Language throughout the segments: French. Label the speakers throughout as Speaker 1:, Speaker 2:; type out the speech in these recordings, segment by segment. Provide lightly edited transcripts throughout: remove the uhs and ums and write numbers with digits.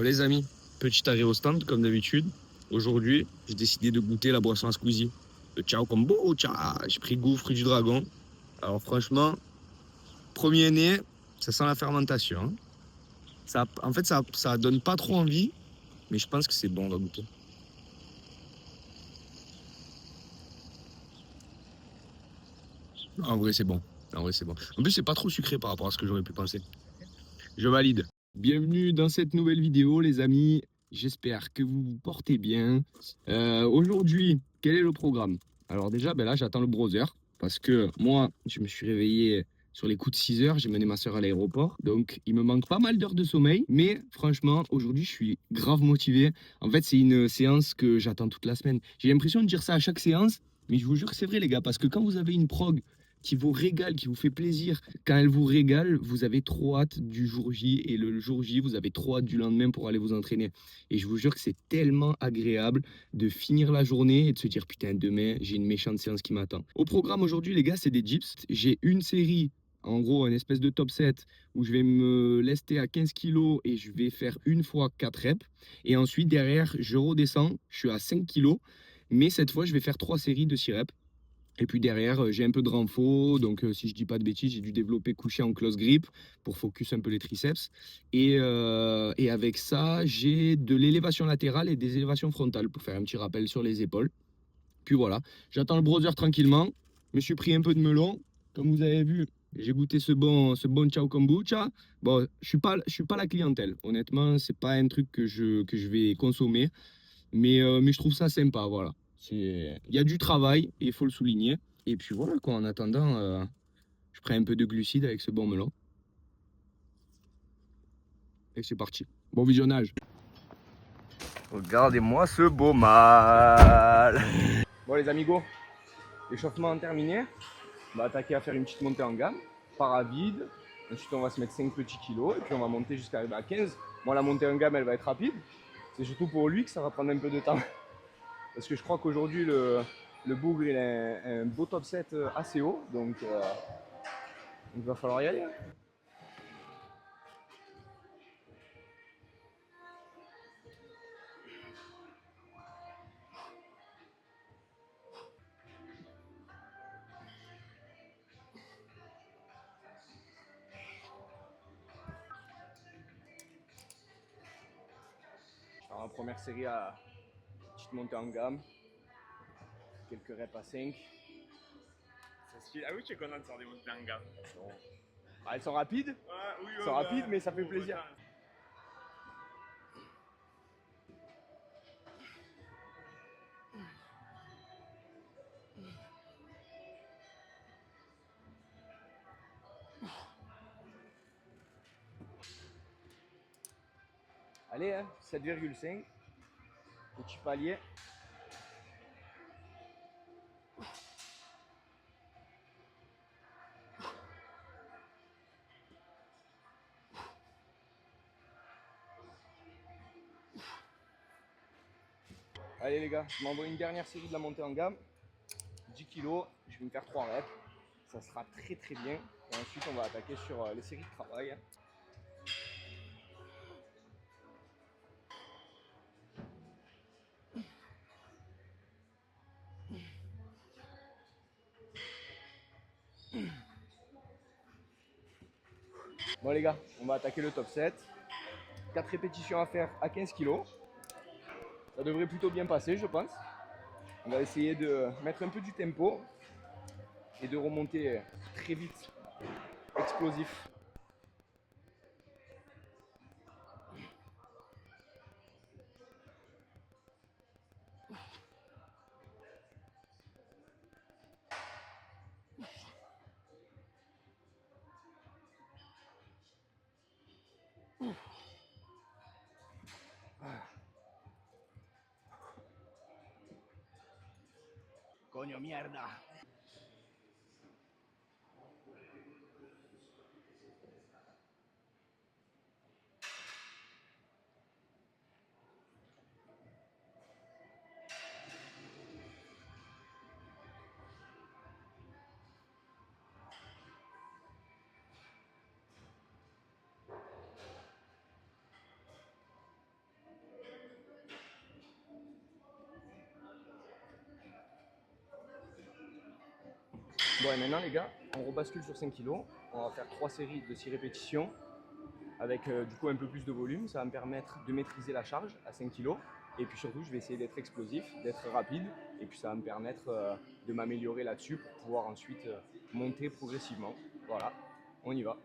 Speaker 1: Oh, les amis, petit arrêt au stand comme d'habitude. Aujourd'hui, j'ai décidé de goûter la boisson à Squeezie. Le Ciao Combo, ciao. J'ai pris goût fruit du dragon. Alors franchement, premier nez, ça sent la fermentation, hein. En fait, ça donne pas trop envie, mais je pense que c'est bon, on va goûter. En vrai, c'est bon. En vrai, c'est bon. En plus, c'est pas trop sucré par rapport à ce que j'aurais pu penser. Je valide. Bienvenue dans cette nouvelle vidéo, les amis. J'espère que vous vous portez bien. Aujourd'hui, quel est le programme? Alors déjà, ben là, j'attends le browser parce que moi, je me suis réveillé sur les coups de 6 heures. J'ai mené ma soeur à l'aéroport. Donc, il me manque pas mal d'heures de sommeil. Mais franchement, aujourd'hui, je suis grave motivé. En fait, c'est une séance que j'attends toute la semaine. J'ai l'impression de dire ça à chaque séance, mais je vous jure que c'est vrai, les gars, parce que quand vous avez une prog qui vous régale, qui vous fait plaisir, quand elle vous régale, vous avez trop hâte du jour J et le jour J, vous avez trop hâte du lendemain pour aller vous entraîner. Et je vous jure que c'est tellement agréable de finir la journée et de se dire putain, demain, j'ai une méchante séance qui m'attend. Au programme aujourd'hui, les gars, c'est des dips. J'ai une série, en gros, une espèce de top 7 où je vais me lester à 15 kilos et je vais faire une fois 4 reps. Et ensuite, derrière, je redescends, je suis à 5 kilos, mais cette fois, je vais faire 3 séries de 6 reps. Et puis derrière, j'ai un peu de renfo. Donc, si je dis pas de bêtises, j'ai dû développer couché en close grip pour focus un peu les triceps. Et avec ça, j'ai de l'élévation latérale et des élévations frontales pour faire un petit rappel sur les épaules. Puis voilà, j'attends le browser tranquillement. Je me suis pris un peu de melon. Comme vous avez vu, j'ai goûté ce bon ciao kombucha. Bon, je suis pas la clientèle. Honnêtement, c'est pas un truc que je vais consommer. Mais je trouve ça sympa, voilà. Il y a du travail, et il faut le souligner. Et puis voilà, quoi, en attendant, je prends un peu de glucides avec ce bon melon. Et c'est parti. Bon visionnage. Regardez-moi ce beau mal. Bon les amigos, l'échauffement terminé. On va attaquer à faire une petite montée en gamme. Para vide. Ensuite on va se mettre 5 petits kilos. Et puis on va monter jusqu'à arriver à 15. Moi la montée en gamme elle va être rapide. C'est surtout pour lui que ça va prendre un peu de temps. Parce que je crois qu'aujourd'hui, le bougre, il a un beau top 7 assez haut. Donc, il va falloir y aller. Alors, en première série, à petite montée en gamme. Quelques reps à 5.
Speaker 2: Ah oui, tu es content de faire des montées en gamme.
Speaker 1: Ah, elles sont rapides.
Speaker 2: Oui,
Speaker 1: Elles sont rapides, mais ça fait plaisir. Allez, hein, 7,5. Petit palier. Allez les gars, je m'envoie une dernière série de la montée en gamme. 10 kilos, je vais me faire 3 reps. Ça sera très très bien. Et ensuite, on va attaquer sur les séries de travail. Bon les gars, on va attaquer le top 7. 4 répétitions à faire à 15 kilos. Ça devrait plutôt bien passer, je pense. On va essayer de mettre un peu du tempo et de remonter très vite, explosif. Coño mierda. Bon, et maintenant les gars, on rebascule sur 5 kg. On va faire 3 séries de 6 répétitions avec du coup un peu plus de volume. Ça va me permettre de maîtriser la charge à 5 kg. Et puis surtout, je vais essayer d'être explosif, d'être rapide. Et puis ça va me permettre de m'améliorer là-dessus pour pouvoir ensuite monter progressivement. Voilà, on y va.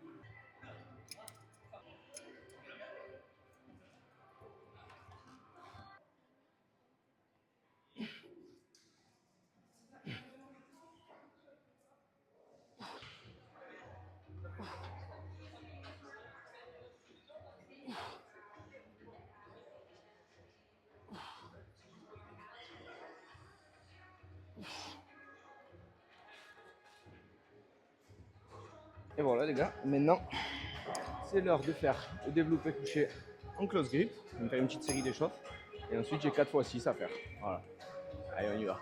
Speaker 1: Et voilà les gars, maintenant c'est l'heure de faire le développé couché en close grip. Je vais me faire une petite série d'échauffes. Et ensuite j'ai 4 x 6 à faire. Voilà. Allez, on y va.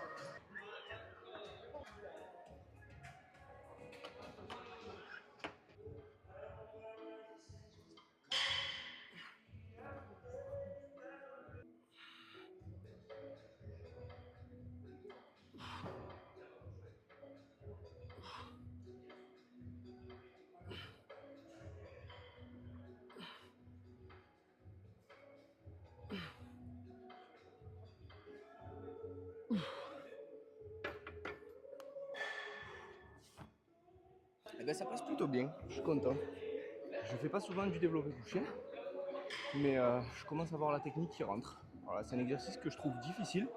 Speaker 1: Et ben ça passe plutôt bien, je suis content. Je fais pas souvent du développé couché, mais je commence à voir la technique qui rentre. Voilà, c'est un exercice que je trouve difficile,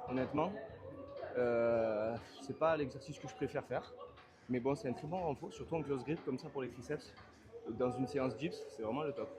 Speaker 1: honnêtement. C'est pas l'exercice que je préfère faire, mais bon, c'est un très bon renfort, surtout en close grip comme ça pour les triceps. Dans une séance dips, c'est vraiment le top.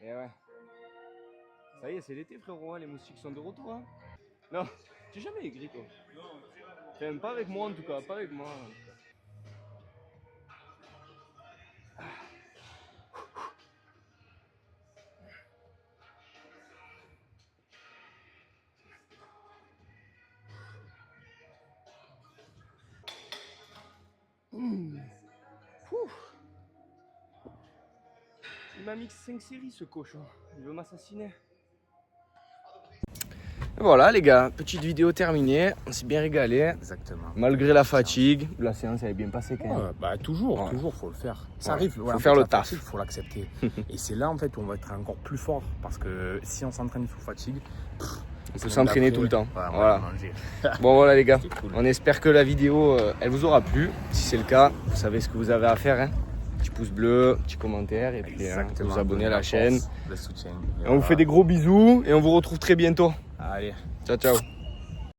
Speaker 1: Et ouais. Ça y est, c'est l'été frérot, les moustiques sont de retour. Hein. Non, j'ai jamais aigri toi. Enfin, pas avec moi en tout cas, pas avec moi. Il m'a mis 5 séries ce cochon, il veut m'assassiner. Voilà les gars, petite vidéo terminée, on s'est bien régalé.
Speaker 3: Exactement.
Speaker 1: Malgré la fatigue, la séance elle est bien passée quand même.
Speaker 3: Ouais, bah toujours, faut le faire. Ça arrive,
Speaker 1: faut faire le taf.
Speaker 3: Il faut l'accepter. Et c'est là en fait où on va être encore plus fort parce que si on s'entraîne sous fatigue,
Speaker 1: on peut s'entraîner tout le temps.
Speaker 3: Ouais,
Speaker 1: voilà. Bon voilà les gars,
Speaker 3: Cool.
Speaker 1: on espère que la vidéo elle vous aura plu. Si c'est le cas, vous savez ce que vous avez à faire. Hein. Petit pouce bleu, petit commentaire et puis vous abonner à la chaîne.
Speaker 3: Le soutien.
Speaker 1: Et on vous fait des gros bisous et on vous retrouve très bientôt.
Speaker 3: Allez.
Speaker 1: Ciao ciao.